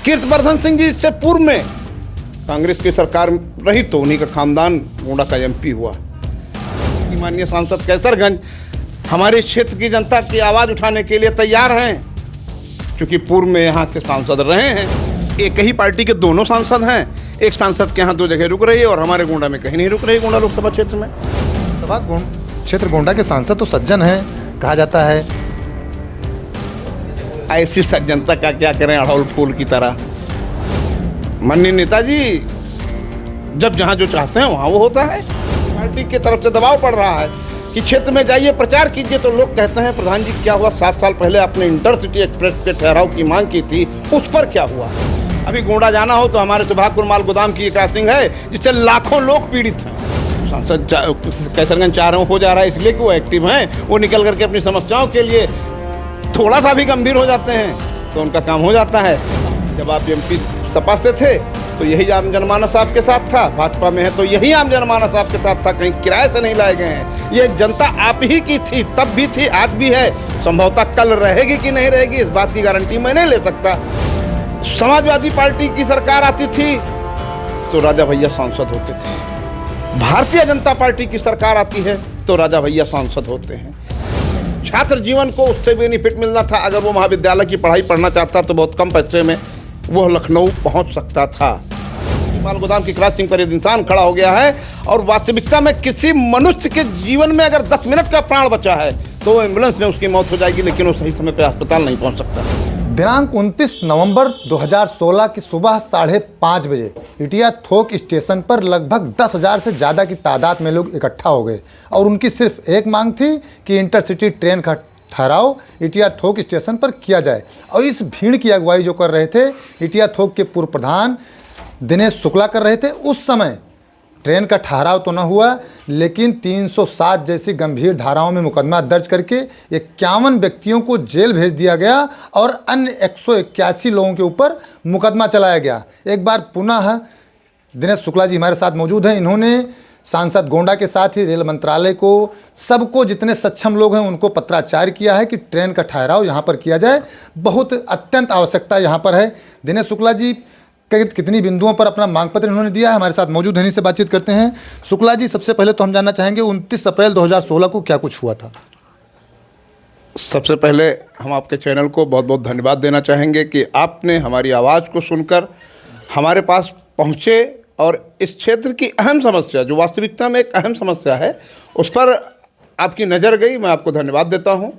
कीर्तिवर्धन सिंह जी इससे पूर्व में कांग्रेस की सरकार रही तो उन्हीं का खानदान गोंडा का एमपी हुआ। माननीय सांसद कैसरगंज हमारे क्षेत्र की जनता की आवाज़ उठाने के लिए तैयार हैं, क्योंकि पूर्व में यहाँ से सांसद रहे हैं। एक ही पार्टी के दोनों सांसद हैं, एक सांसद के यहाँ 2 जगह रुक रही है और हमारे गोंडा में कहीं नहीं रुक रही, गोंडा लोकसभा क्षेत्र में। क्षेत्र गोंडा के सांसद तो सज्जन हैं कहा जाता है। ऐसी सज्जनता का क्या करें अड़हुल फूल की तरह। माननीय नेताजी जब जहाँ जो चाहते हैं वहाँ वो होता है। पार्टी की तरफ से दबाव पड़ रहा है कि क्षेत्र में जाइए प्रचार कीजिए, तो लोग कहते हैं प्रधान जी क्या हुआ, 7 साल पहले आपने इंटरसिटी एक्सप्रेस के ठहराव की मांग की थी, उस पर क्या हुआ। अभी गोंडा जाना हो तो हमारे सुभागपुर माल गोदाम की क्रॉसिंग है जिससे लाखों लोग पीड़ित हैं। सांसद कैसरगंज चारों हो जा रहा है इसलिए कि वो एक्टिव हैं, वो निकल करके अपनी समस्याओं के लिए थोड़ा सा भी गंभीर हो जाते हैं तो उनका काम हो जाता है। जब आप एमपी सपा से थे तो यही आम जनमानस आपके साथ था, भाजपा में है तो यही आम जनमानस आपके साथ था, कहीं किराए से नहीं लाए गए हैं। ये जनता आप ही की थी, तब भी थी, आज भी है, संभवतः कल रहेगी कि नहीं रहेगी इस बात की गारंटी मैं नहीं ले सकता। समाजवादी पार्टी की सरकार आती थी तो राजा भैया सांसद होते थे, भारतीय जनता पार्टी की सरकार आती है तो राजा भैया सांसद होते हैं। छात्र जीवन को उससे बेनिफिट मिलना था, अगर वो महाविद्यालय की पढ़ाई पढ़ना चाहता तो बहुत कम पैसे में वो लखनऊ पहुंच सकता था। माल गोदाम की क्रॉसिंग पर एक इंसान खड़ा हो गया है और वास्तविकता में किसी मनुष्य के जीवन में अगर 10 मिनट का प्राण बचा है तो एम्बुलेंस में उसकी मौत हो जाएगी, लेकिन वो सही समय पर अस्पताल नहीं पहुंच सकता। दिनांक 29 नवंबर 2016 की सुबह 5:30 बजे इटिया थोक स्टेशन पर लगभग 10,000 से ज़्यादा की तादाद में लोग इकट्ठा हो गए और उनकी सिर्फ एक मांग थी कि इंटरसिटी ट्रेन का ठहराव इटिया थोक स्टेशन पर किया जाए। और इस भीड़ की अगुवाई जो कर रहे थे इटिया थोक के पूर्व प्रधान दिनेश शुक्ला कर रहे थे। उस समय ट्रेन का ठहराव तो न हुआ, लेकिन 307 जैसी गंभीर धाराओं में मुकदमा दर्ज करके 51 व्यक्तियों को जेल भेज दिया गया और अन्य 181 लोगों के ऊपर मुकदमा चलाया गया। एक बार पुनः दिनेश शुक्ला जी हमारे साथ मौजूद हैं। इन्होंने सांसद गोंडा के साथ ही रेल मंत्रालय को, सबको, जितने सक्षम लोग हैं उनको पत्राचार किया है कि ट्रेन का ठहराव यहाँ पर किया जाए, बहुत अत्यंत आवश्यकता यहाँ पर है। दिनेश शुक्ला जी कितनी बिंदुओं पर अपना मांग पत्र इन्होंने दिया है, हमारे साथ मौजूद हैं, इनसे बातचीत करते हैं। शुक्ला जी, सबसे पहले तो हम जानना चाहेंगे 29 अप्रैल 2016 को क्या कुछ हुआ था। सबसे पहले हम आपके चैनल को बहुत बहुत धन्यवाद देना चाहेंगे कि आपने हमारी आवाज़ को सुनकर हमारे पास पहुँचे और इस क्षेत्र की अहम समस्या, जो वास्तविकता में एक अहम समस्या है, उस पर आपकी नज़र गई, मैं आपको धन्यवाद देता हूँ।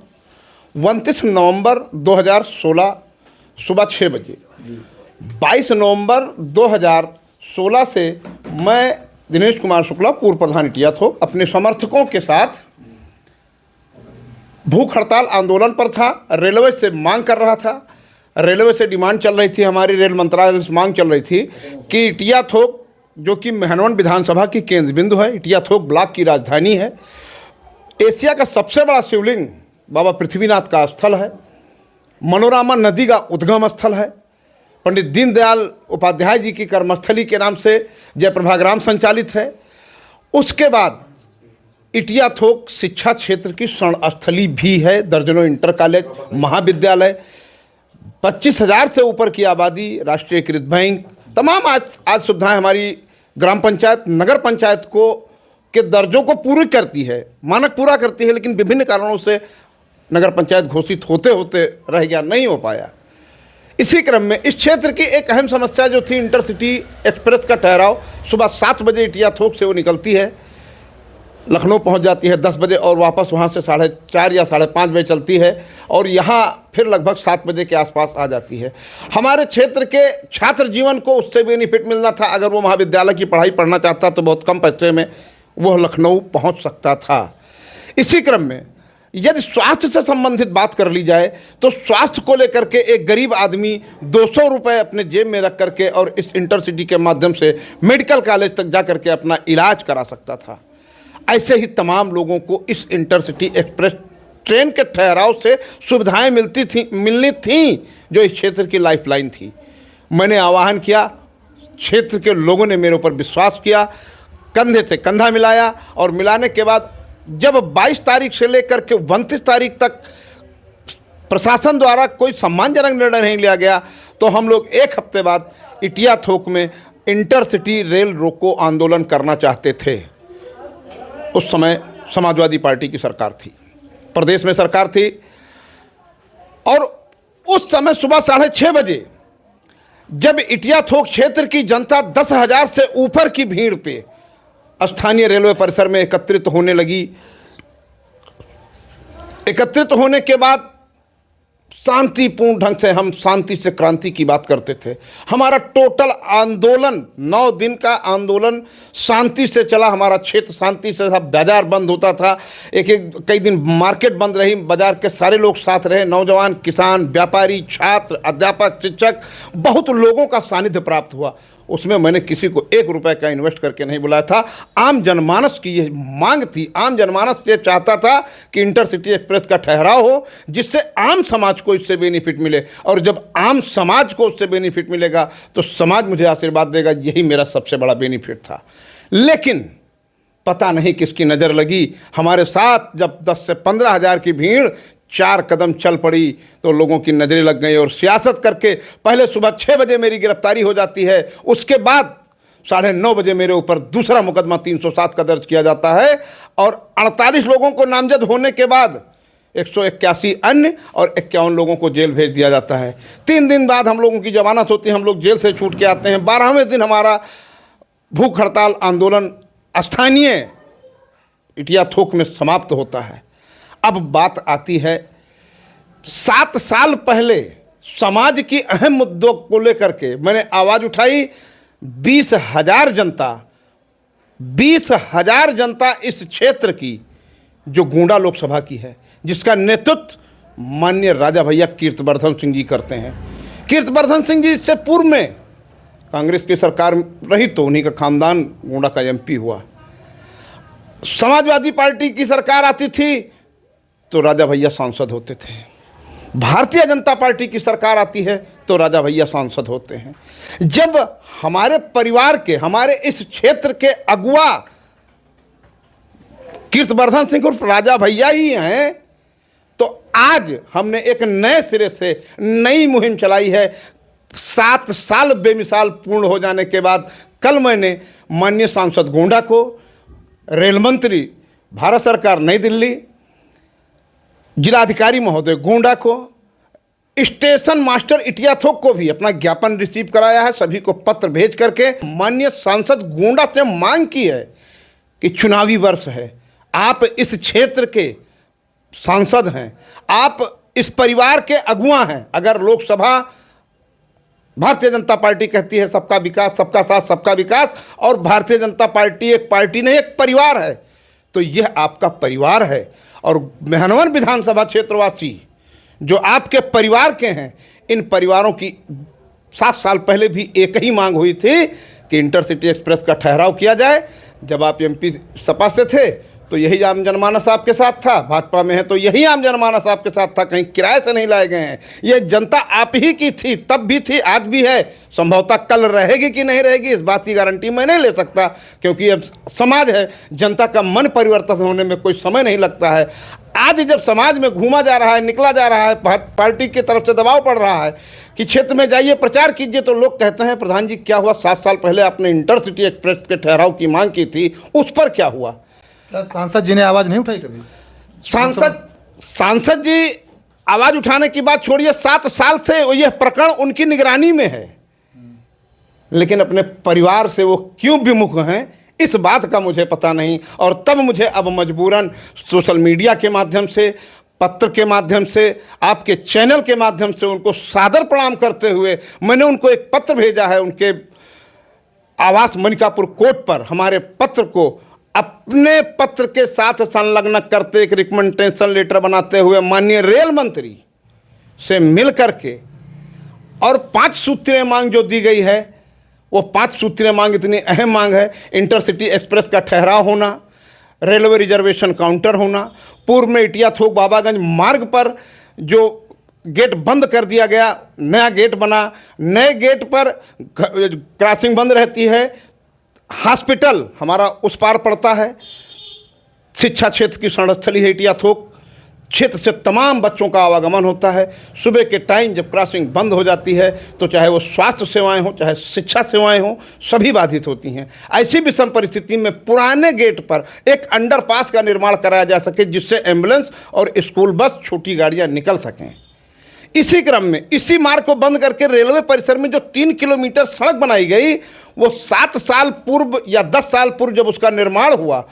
29 नवंबर 2016 सुबह 6 बजे 22 नवंबर 2016 से मैं दिनेश कुमार शुक्ला, पूर्व प्रधान इटिया थोक, अपने समर्थकों के साथ भूख हड़ताल आंदोलन पर था। रेलवे से मांग कर रहा था, रेलवे से डिमांड चल रही थी, हमारी रेल मंत्रालय से मांग चल रही थी कि इटिया थोक, जो कि मेहनवन विधानसभा की केंद्र बिंदु है, इटिया थोक ब्लॉक की राजधानी है, एशिया का सबसे बड़ा शिवलिंग बाबा पृथ्वीनाथ का स्थल है, मनोरमा नदी का उद्गम स्थल है, पंडित दीनदयाल उपाध्याय जी की कर्मस्थली के नाम से जयप्रभाग्राम संचालित है। उसके बाद इटिया थोक शिक्षा क्षेत्र की स्वर्ण स्थली भी है, दर्जनों इंटर कॉलेज, महाविद्यालय, 25,000 से ऊपर की आबादी, राष्ट्रीयकृत बैंक, तमाम आज सुविधाएं हमारी ग्राम पंचायत, नगर पंचायत को के दर्जों को पूरी करती है, मानक पूरा करती है, लेकिन विभिन्न कारणों से नगर पंचायत घोषित होते होते रह गया, नहीं हो पाया। इसी क्रम में इस क्षेत्र की एक अहम समस्या जो थी इंटरसिटी एक्सप्रेस का ठहराव, सुबह 7 बजे इटिया थोक से वो निकलती है, लखनऊ पहुंच जाती है 10 बजे और वापस वहां से 4:30 या 5:30 बजे चलती है और यहाँ फिर लगभग 7 बजे के आसपास आ जाती है। हमारे क्षेत्र के छात्र जीवन को उससे बेनिफिट मिलना था, अगर वो महाविद्यालय की पढ़ाई पढ़ना चाहता तो बहुत कम पैसे में वो लखनऊ पहुंच सकता था। इसी क्रम में यदि स्वास्थ्य से संबंधित बात कर ली जाए तो स्वास्थ्य को लेकर के एक गरीब आदमी 200 रुपये अपने जेब में रख करके और इस इंटरसिटी के माध्यम से मेडिकल कॉलेज तक जा करके अपना इलाज करा सकता था। ऐसे ही तमाम लोगों को इस इंटरसिटी एक्सप्रेस ट्रेन के ठहराव से सुविधाएं मिलनी थी, जो इस क्षेत्र की लाइफलाइन थी। मैंने आह्वान किया, क्षेत्र के लोगों ने मेरे ऊपर विश्वास किया, कंधे से कंधा मिलाया और मिलाने के बाद जब 22 तारीख से लेकर के 29 तारीख तक प्रशासन द्वारा कोई सम्मानजनक निर्णय नहीं लिया गया, तो हम लोग एक हफ्ते बाद इटिया थोक में इंटरसिटी रेल रोको आंदोलन करना चाहते थे। उस समय समाजवादी पार्टी की सरकार थी, प्रदेश में सरकार थी, और उस समय सुबह 6:30 बजे जब इटिया थोक क्षेत्र की जनता 10,000 से ऊपर की भीड़ पे स्थानीय रेलवे परिसर में एकत्रित होने लगी, एकत्रित होने के बाद शांतिपूर्ण ढंग से हम शांति से क्रांति की बात करते थे। हमारा टोटल आंदोलन 9 दिन का आंदोलन शांति से चला, हमारा क्षेत्र शांति से था, बाजार बंद होता था, कई दिन मार्केट बंद रही, बाजार के सारे लोग साथ रहे, नौजवान, किसान, व्यापारी, छात्र, अध्यापक, शिक्षक, बहुत लोगों का सानिध्य प्राप्त हुआ। उसमें मैंने किसी को 1 रुपए का इन्वेस्ट करके नहीं बुलाया था। आम जनमानस की ये मांग थी, आम जनमानस ये चाहता था कि इंटरसिटी एक्सप्रेस का ठहराव हो, जिससे आम समाज को इससे बेनिफिट मिले, और जब आम समाज को उससे बेनिफिट मिलेगा तो समाज मुझे आशीर्वाद देगा। यही मेरा सबसे बड़ा बेनिफिट था। लेकिन पता नहीं किसकी नज़र लगी, हमारे साथ जब 10 से 15 हज़ार की भीड़ 4 कदम चल पड़ी तो लोगों की नज़रें लग गई, और सियासत करके पहले सुबह 6 बजे मेरी गिरफ्तारी हो जाती है, उसके बाद 9:30 बजे मेरे ऊपर दूसरा मुकदमा 307 का दर्ज किया जाता है, और 48 लोगों को नामजद होने के बाद 181 अन्य और 51 लोगों को जेल भेज दिया जाता है। 3 दिन बाद हम लोगों की जमानत होती है, हम लोग जेल से छूट के आते हैं। 12वें दिन हमारा भूख हड़ताल आंदोलन स्थानीय इटिया थोक में समाप्त होता है। अब बात आती है 7 साल पहले समाज की अहम मुद्दों को लेकर के मैंने आवाज़ उठाई। 20,000 जनता इस क्षेत्र की जो गोंडा लोकसभा की है, जिसका नेतृत्व माननीय राजा भैया कीर्तिवर्धन सिंह जी करते हैं। कीर्तिवर्धन सिंह जी इससे पूर्व में कांग्रेस की सरकार रही तो उन्हीं का खानदान गोंडा का MP हुआ। समाजवादी पार्टी की सरकार आती थी तो राजा भैया सांसद होते थे। भारतीय जनता पार्टी की सरकार आती है तो राजा भैया सांसद होते हैं। जब हमारे परिवार के, हमारे इस क्षेत्र के अगुआ कीर्तिवर्धन सिंह उर्फ राजा भैया ही हैं, तो आज हमने एक नए सिरे से नई मुहिम चलाई है। 7 साल बेमिसाल पूर्ण हो जाने के बाद कल मैंने माननीय सांसद गोंडा को, रेल मंत्री भारत सरकार नई दिल्ली, जिलाधिकारी महोदय गोंडा को, स्टेशन मास्टर इटिया थोक को भी अपना ज्ञापन रिसीव कराया है। सभी को पत्र भेज करके माननीय सांसद गोंडा से मांग की है कि चुनावी वर्ष है, आप इस क्षेत्र के सांसद हैं, आप इस परिवार के अगुआ हैं। अगर लोकसभा भारतीय जनता पार्टी कहती है सबका विकास, सबका साथ, सबका विकास, और भारतीय जनता पार्टी एक पार्टी नहीं, एक परिवार है, तो यह आपका परिवार है। और मेहनवन विधानसभा क्षेत्रवासी जो आपके परिवार के हैं, इन परिवारों की 7 साल पहले भी एक ही मांग हुई थी कि इंटरसिटी एक्सप्रेस का ठहराव किया जाए। जब आप MP सपा से थे तो यही आम जनमानस आपके साथ था, भाजपा में है तो यही आम जनमानस आपके साथ था, कहीं किराए से नहीं लाए गए हैं। ये जनता आप ही की थी, तब भी थी, आज भी है, संभवतः कल रहेगी कि नहीं रहेगी इस बात की गारंटी मैं नहीं ले सकता, क्योंकि अब समाज है, जनता का मन परिवर्तन होने में कोई समय नहीं लगता है। आज जब समाज में घूमा जा रहा है, निकला जा रहा है, पार्टी की तरफ से दबाव पड़ रहा है कि क्षेत्र में जाइए, प्रचार कीजिए, तो लोग कहते हैं प्रधान जी क्या हुआ, 7 साल पहले आपने इंटरसिटी एक्सप्रेस के ठहराव की मांग की थी, उस पर क्या हुआ? सांसद जी ने आवाज़ नहीं उठाई कभी? सांसद जी आवाज़ उठाने की बात छोड़िए, 7 साल से यह प्रकरण उनकी निगरानी में है, लेकिन अपने परिवार से वो क्यों विमुख हैं इस बात का मुझे पता नहीं। और तब मुझे अब मजबूरन सोशल मीडिया के माध्यम से, पत्र के माध्यम से, आपके चैनल के माध्यम से उनको सादर प्रणाम करते हुए मैंने उनको एक पत्र भेजा है। उनके आवास मनिकापुर कोर्ट पर हमारे पत्र को अपने पत्र के साथ संलग्न करते एक रिकमेंडेशन लेटर बनाते हुए माननीय रेल मंत्री से मिल करके, और 5 सूत्रीय मांग जो दी गई है, वो 5 सूत्रीय मांग इतनी अहम मांग है। इंटरसिटी एक्सप्रेस का ठहराव होना, रेलवे रिजर्वेशन काउंटर होना, पूर्व में इटिया थोक बाबागंज मार्ग पर जो गेट बंद कर दिया गया, नया गेट बना, नए गेट पर क्रॉसिंग बंद रहती है, हॉस्पिटल हमारा उस पार पड़ता है, शिक्षा क्षेत्र की रणस्थली है इटिया थोक, क्षेत्र से तमाम बच्चों का आवागमन होता है। सुबह के टाइम जब क्रॉसिंग बंद हो जाती है तो चाहे वो स्वास्थ्य सेवाएं हों, चाहे शिक्षा सेवाएं हों, सभी बाधित होती हैं। ऐसी विषम परिस्थिति में पुराने गेट पर एक अंडरपास का निर्माण कराया जा सके जिससे एम्बुलेंस और स्कूल बस, छोटी गाड़ियां निकल सकें। इसी क्रम में इसी मार्ग को बंद करके रेलवे परिसर में जो 3 किलोमीटर सड़क बनाई गई, वो 7 साल पूर्व या 10 साल पूर्व जब उसका निर्माण हुआ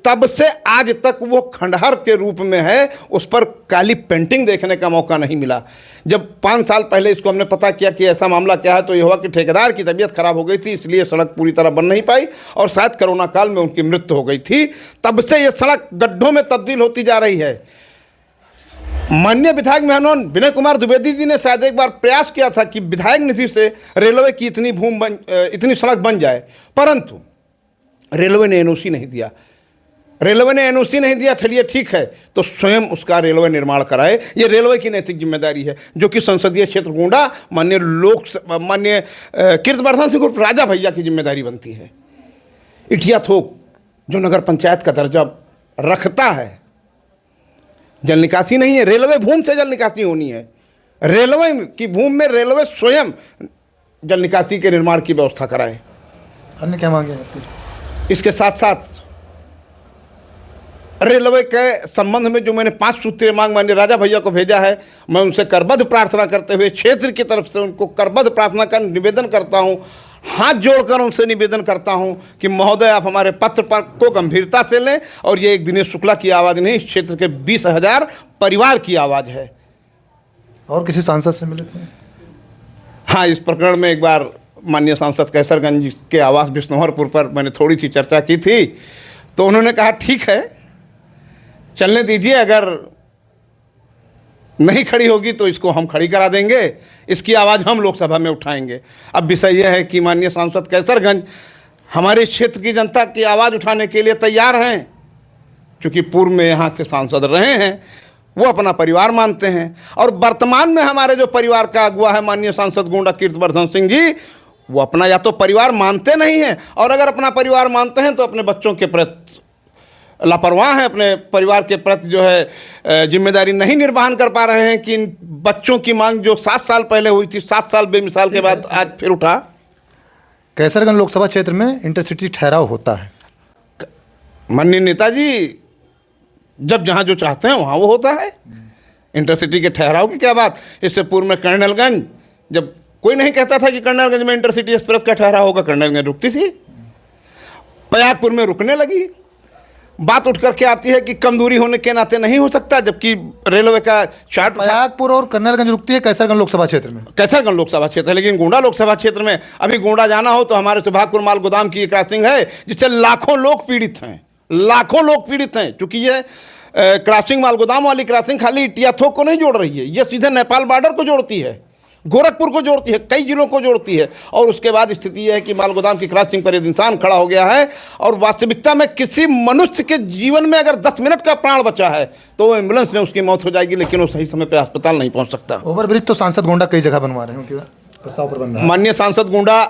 तब से आज तक वो खंडहर के रूप में है। उस पर काली पेंटिंग देखने का मौका नहीं मिला। जब 5 साल पहले इसको हमने पता किया कि ऐसा मामला क्या है तो ये हुआ कि ठेकेदार की तबीयत खराब हो गई थी, इसलिए सड़क पूरी तरह बन नहीं पाई और शायद कोरोना काल में उनकी मृत्यु हो गई थी। तब से ये सड़क गड्ढों में तब्दील होती जा रही है। माननीय विधायक मेहनौन विनय कुमार द्विवेदी जी ने शायद एक बार प्रयास किया था कि विधायक निधि से रेलवे की इतनी सड़क बन जाए, परंतु रेलवे ने एनओसी नहीं दिया। रेलवे ने एनओसी नहीं दिया, चलिए ठीक है, तो स्वयं उसका रेलवे निर्माण कराए। ये रेलवे की नैतिक जिम्मेदारी है, जो कि संसदीय क्षेत्र गोंडा माननीय कीर्तिवर्धन सिंह उर्फ राजा भैया की जिम्मेदारी बनती है। इटिया थोक जो नगर पंचायत का दर्जा रखता है, जल निकासी नहीं है, रेलवे भूमि से जल निकासी होनी है। रेलवे की भूमि में रेलवे स्वयं जल निकासी के निर्माण की व्यवस्था कराए। अन्य क्या मांगे? इसके साथ साथ रेलवे के संबंध में जो मैंने 5 सूत्रीय मांग माननीय राजा भैया को भेजा है, मैं उनसे करबद्ध प्रार्थना करते हुए क्षेत्र की तरफ से उनको करबद्ध प्रार्थना का निवेदन करता हूं, हाथ जोड़कर उनसे निवेदन करता हूं कि महोदय आप हमारे पत्र पर को गंभीरता से लें और ये एक दिनेश शुक्ला की आवाज़ नहीं, इस क्षेत्र के 20,000 परिवार की आवाज़ है। और किसी सांसद से मिले थे? हाँ, इस प्रकरण में एक बार माननीय सांसद कैसरगंज के आवास बिश्नौहरपुर पर मैंने थोड़ी सी चर्चा की थी, तो उन्होंने कहा ठीक है चलने दीजिए, अगर नहीं खड़ी होगी तो इसको हम खड़ी करा देंगे, इसकी आवाज़ हम लोकसभा में उठाएंगे। अब विषय यह है कि माननीय सांसद कैसरगंज हमारे क्षेत्र की जनता की आवाज़ उठाने के लिए तैयार हैं, क्योंकि पूर्व में यहाँ से सांसद रहे हैं, वो अपना परिवार मानते हैं। और वर्तमान में हमारे जो परिवार का अगुआ है माननीय सांसद गोंडा कीर्तिवर्धन सिंह जी, वो अपना या तो परिवार मानते नहीं हैं, और अगर अपना परिवार मानते हैं तो अपने बच्चों के प्रति लापरवाह हैं, अपने परिवार के प्रति जो है जिम्मेदारी नहीं निर्वहन कर पा रहे हैं कि इन बच्चों की मांग जो 7 साल पहले हुई थी, 7 साल बेमिसाल के बाद आज फिर उठा। कैसरगंज लोकसभा क्षेत्र में इंटरसिटी ठहराव होता है। माननीय नेताजी जब जहाँ जो चाहते हैं वहाँ वो होता है। इंटरसिटी के ठहराव की क्या बात। इससे पूर्व में कर्नलगंज, जब कोई नहीं कहता था कि कर्नलगंज में इंटरसिटी एक्सप्रेस का ठहराव होगा, कर्नलगंज रुकती थी, बयाकपुर में रुकने लगी। बात उठ करके आती है कि कम दूरी होने के नाते नहीं हो सकता, जबकि रेलवे का चार्ट बयाकपुर और कर्नलगंज रुकती है कैसरगंज लोकसभा क्षेत्र में। कैसरगंज लोकसभा क्षेत्र है, लेकिन गोंडा लोकसभा क्षेत्र में अभी गोंडा जाना हो तो हमारे सुभागपुर माल गोदाम की क्रॉसिंग है जिससे लाखों लोग पीड़ित हैं, लाखों लोग पीड़ित हैं। क्योंकि ये क्रॉसिंग माल गोदाम वाली क्रॉसिंग खाली इटिया थोक को नहीं जोड़ रही है, ये सीधे नेपाल बॉर्डर को जोड़ती है, गोरखपुर को जोड़ती है, कई जिलों को जोड़ती है। और उसके बाद स्थिति यह है कि माल गोदाम की क्रॉसिंग पर एक इंसान खड़ा हो गया है, और वास्तविकता में किसी मनुष्य के जीवन में अगर 10 मिनट का प्राण बचा है तो एम्बुलेंस में उसकी मौत हो जाएगी, लेकिन वो सही समय पर अस्पताल नहीं पहुंच सकता। ओवरब्रिज तो सांसद गोंडा कई जगह बनवा रहे हैं, प्रस्ताव पर बन रहा है। माननीय सांसद गोंडा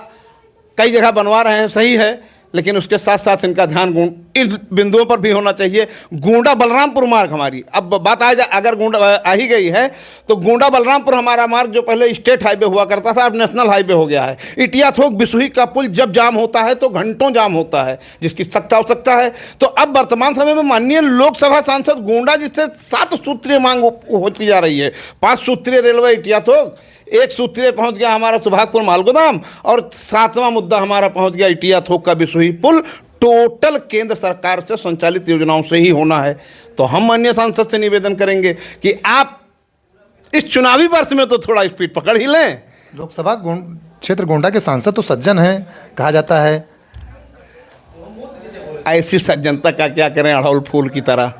कई जगह बनवा रहे हैं, सही है, लेकिन उसके साथ साथ इनका ध्यान इन बिंदुओं पर भी होना चाहिए। गोंडा बलरामपुर मार्ग हमारी, अब बात आ जाए, अगर गोंडा आ ही गई है तो गोंडा बलरामपुर हमारा मार्ग जो पहले स्टेट हाईवे हुआ करता था अब नेशनल हाईवे हो गया है। इटिया थोक बिसुही का पुल जब जाम होता है तो घंटों जाम होता है, जिसकी सख्त आवश्यकता है। तो अब वर्तमान समय में माननीय लोकसभा सांसद गोंडा जिससे 7 सूत्रीय मांग होती जा रही है, 5 सूत्रीय रेलवे इटिया थोक, 1 सूत्रीय पहुंच गया हमारा सुभागपुर मालगोदाम, और 7वां मुद्दा हमारा पहुंच गया इटिया थोक का बिसुही पुल। टोटल केंद्र सरकार से संचालित योजनाओं से ही होना है। तो हम माननीय सांसद से निवेदन करेंगे कि आप इस चुनावी वर्ष में तो थोड़ा स्पीड पकड़ ही लें। लोकसभा क्षेत्र गोंडा के सांसद तो सज्जन हैं कहा जाता है। ऐसी सज्जनता का क्या करें, अड़हुल फूल की तरह।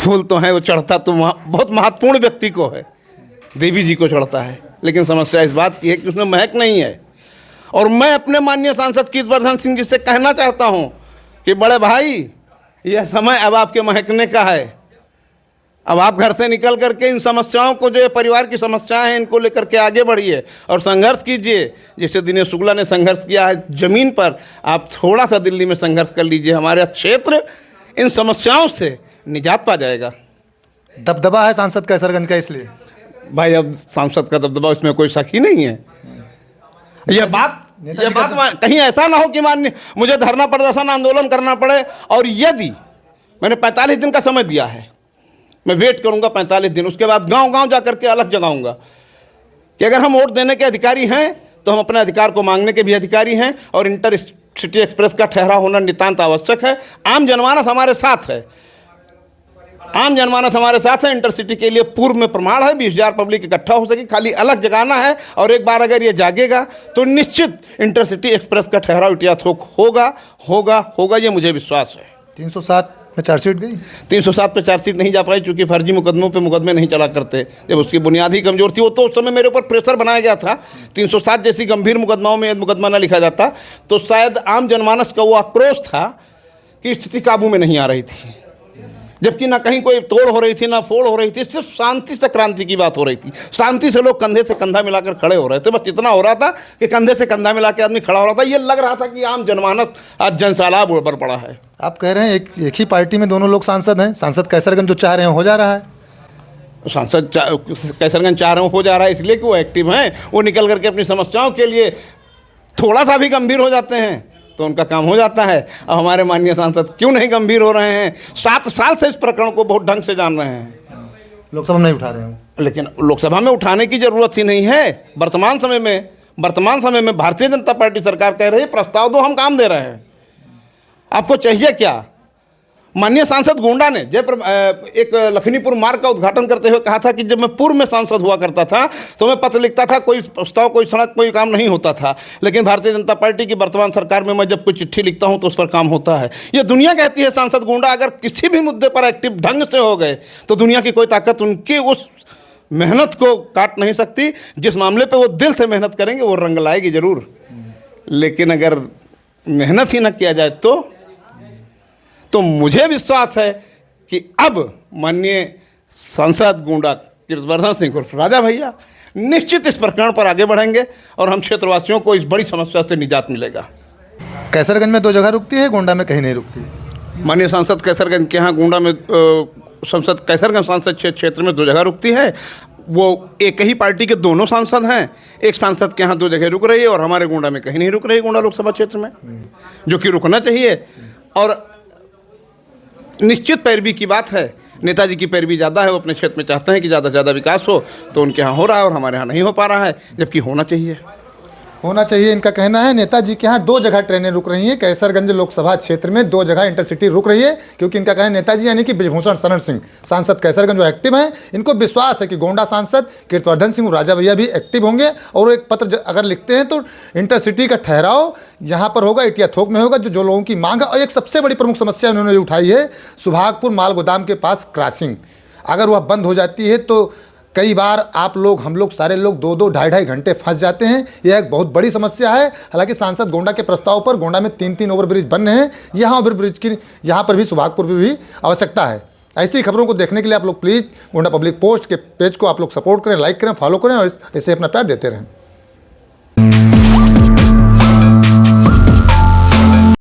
फूल तो है, वो चढ़ता तो बहुत महत्वपूर्ण व्यक्ति को है, देवी जी को चढ़ता है, लेकिन समस्या इस बात की है कि उसमें महक नहीं है। और मैं अपने माननीय सांसद कीर्तिवर्धन सिंह जी से कहना चाहता हूं कि बड़े भाई, यह समय अब आपके महकने का है। अब आप घर से निकल करके इन समस्याओं को, जो ये परिवार की समस्याएं हैं, इनको लेकर के आगे बढ़िए और संघर्ष कीजिए। जैसे दिनेश शुक्ला ने संघर्ष किया है जमीन पर, आप थोड़ा सा दिल्ली में संघर्ष कर लीजिए, हमारा क्षेत्र इन समस्याओं से निजात पा जाएगा। दबदबा है सांसद कैसरगंज का, इसलिए भाई अब सांसद का दबदबा, इसमें कोई शक ही नहीं है। यह बात कहीं ऐसा ना हो कि माननीय मुझे धरना प्रदर्शन आंदोलन करना पड़े, और यदि मैंने 45 दिन का समय दिया है, मैं वेट करूंगा 45 दिन, उसके बाद गांव-गांव जा करके अलग जगाऊंगा कि अगर हम वोट देने के अधिकारी हैं तो हम अपने अधिकार को मांगने के भी अधिकारी हैं, और इंटरसिटी एक्सप्रेस का ठहराव होना नितांत आवश्यक है। आम जनमानस हमारे साथ है, आम जनमानस हमारे साथ है। इंटरसिटी के लिए पूर्व में प्रमाण है, 20,000 पब्लिक इकट्ठा हो सके, खाली अलग जगाना है, और एक बार अगर ये जागेगा तो निश्चित इंटरसिटी एक्सप्रेस का ठहराव इटिया थोक होगा होगा होगा, ये मुझे विश्वास है। 307 में चार्जशीट गई, 307 पे चार्जशीट नहीं जा पाई, चूंकि फर्जी मुकदमों पे मुकदमे नहीं चला करते। जब उसकी बुनियादी कमजोर थी, वो तो उस समय मेरे ऊपर प्रेशर बनाया गया था। 307 जैसी गंभीर मुकदमाओं में यदि मुकदमा न लिखा जाता तो शायद आम जनमानस का वो आक्रोश था कि स्थिति काबू में नहीं आ रही थी, जबकि ना कहीं कोई तोड़ हो रही थी ना फोड़ हो रही थी, सिर्फ शांति से क्रांति की बात हो रही थी। शांति से लोग कंधे से कंधा मिलाकर खड़े हो रहे थे, बस इतना हो रहा था कि कंधे से कंधा मिला के आदमी खड़ा हो रहा था। ये लग रहा था कि आम जनमानस आज जनसैलाब उड़ पड़ा है। आप कह रहे हैं एक ही पार्टी में दोनों लोग सांसद हैं, सांसद कैसरगंज जो चाह रहे हैं हो जा रहा है। सांसद कैसरगंज चाह रहे हो जा रहा है इसलिए कि वो एक्टिव हैं, वो निकल करके अपनी समस्याओं के लिए थोड़ा सा भी गंभीर हो जाते हैं तो उनका काम हो जाता है। अब हमारे माननीय सांसद क्यों नहीं गंभीर हो रहे हैं? 7 साल से इस प्रकरण को बहुत ढंग से जान रहे हैं, लोकसभा में नहीं उठा रहे हैं। लेकिन लोकसभा में उठाने की जरूरत ही नहीं है। वर्तमान समय में भारतीय जनता पार्टी सरकार कह रही है प्रस्ताव दो, हम काम दे रहे हैं, आपको चाहिए क्या? माननीय सांसद गोंडा ने एक लखनीपुर मार्ग का उद्घाटन करते हुए कहा था कि जब मैं पूर्व में सांसद हुआ करता था तो मैं पत्र लिखता था, कोई प्रस्ताव, कोई सड़क, कोई काम नहीं होता था, लेकिन भारतीय जनता पार्टी की वर्तमान सरकार में मैं जब कोई चिट्ठी लिखता हूं तो उस पर काम होता है। ये दुनिया कहती है सांसद गोंडा अगर किसी भी मुद्दे पर एक्टिव ढंग से हो गए तो दुनिया की कोई ताकत उनकी उस मेहनत को काट नहीं सकती। जिस मामले पर वो दिल से मेहनत करेंगे वो रंग लाएगी जरूर, लेकिन अगर मेहनत ही न किया जाए तो मुझे विश्वास है कि अब माननीय सांसद गोंडा कीर्तिवर्धन सिंह उर्फ राजा भैया निश्चित इस प्रकरण पर आगे बढ़ेंगे और हम क्षेत्रवासियों को इस बड़ी समस्या से निजात मिलेगा। कैसरगंज में 2 जगह रुकती है, गोंडा में कहीं नहीं रुकती। माननीय सांसद कैसरगंज के यहाँ गोंडा में संसद कैसरगंज सांसद क्षेत्र में 2 जगह रुकती है। वो एक ही पार्टी के दोनों सांसद हैं, एक सांसद के यहाँ 2 जगह रुक रही है और हमारे गोंडा में कहीं नहीं रुक रही, गोंडा लोकसभा क्षेत्र में, जो कि रुकना चाहिए। और निश्चित पैरवी की बात है, नेताजी की पैरवी ज़्यादा है, वो अपने क्षेत्र में चाहते हैं कि ज़्यादा से ज़्यादा विकास हो, तो उनके यहाँ हो रहा है और हमारे यहाँ नहीं हो पा रहा है, जबकि होना चाहिए। इनका कहना है। नेताजी के यहाँ 2 जगह ट्रेनें रुक रही हैं, कैसरगंज लोकसभा क्षेत्र में 2 जगह इंटरसिटी रुक रही है, क्योंकि इनका कहना है नेताजी यानी कि बृजभूषण शरण सिंह सांसद कैसरगंज जो एक्टिव हैं, इनको विश्वास है कि गोंडा सांसद कीर्तिवर्धन सिंह राजा भैया भी एक्टिव होंगे, और वो एक पत्र अगर लिखते हैं तो इंटरसिटी का ठहराव यहाँ पर होगा, इटिया थोक में होगा, जो लोगों की मांग है। और एक सबसे बड़ी प्रमुख समस्या उन्होंने उठाई है, सुभागपुर माल गोदाम के पास क्रॉसिंग, अगर वह बंद हो जाती है तो कई बार हम लोग सारे लोग 2-2, 2.5 घंटे फंस जाते हैं। यह एक बहुत बड़ी समस्या है। हालांकि सांसद गोंडा के प्रस्ताव पर गोंडा में 3-3 ओवरब्रिज बन रहे हैं, यहाँ ओवरब्रिज की यहाँ पर भी सुभागपुर में भी आवश्यकता है। ऐसी खबरों को देखने के लिए आप लोग प्लीज़ गोंडा पब्लिक पोस्ट के पेज को आप लोग सपोर्ट करें, लाइक करें, फॉलो करें और इसे अपना प्यार देते रहें।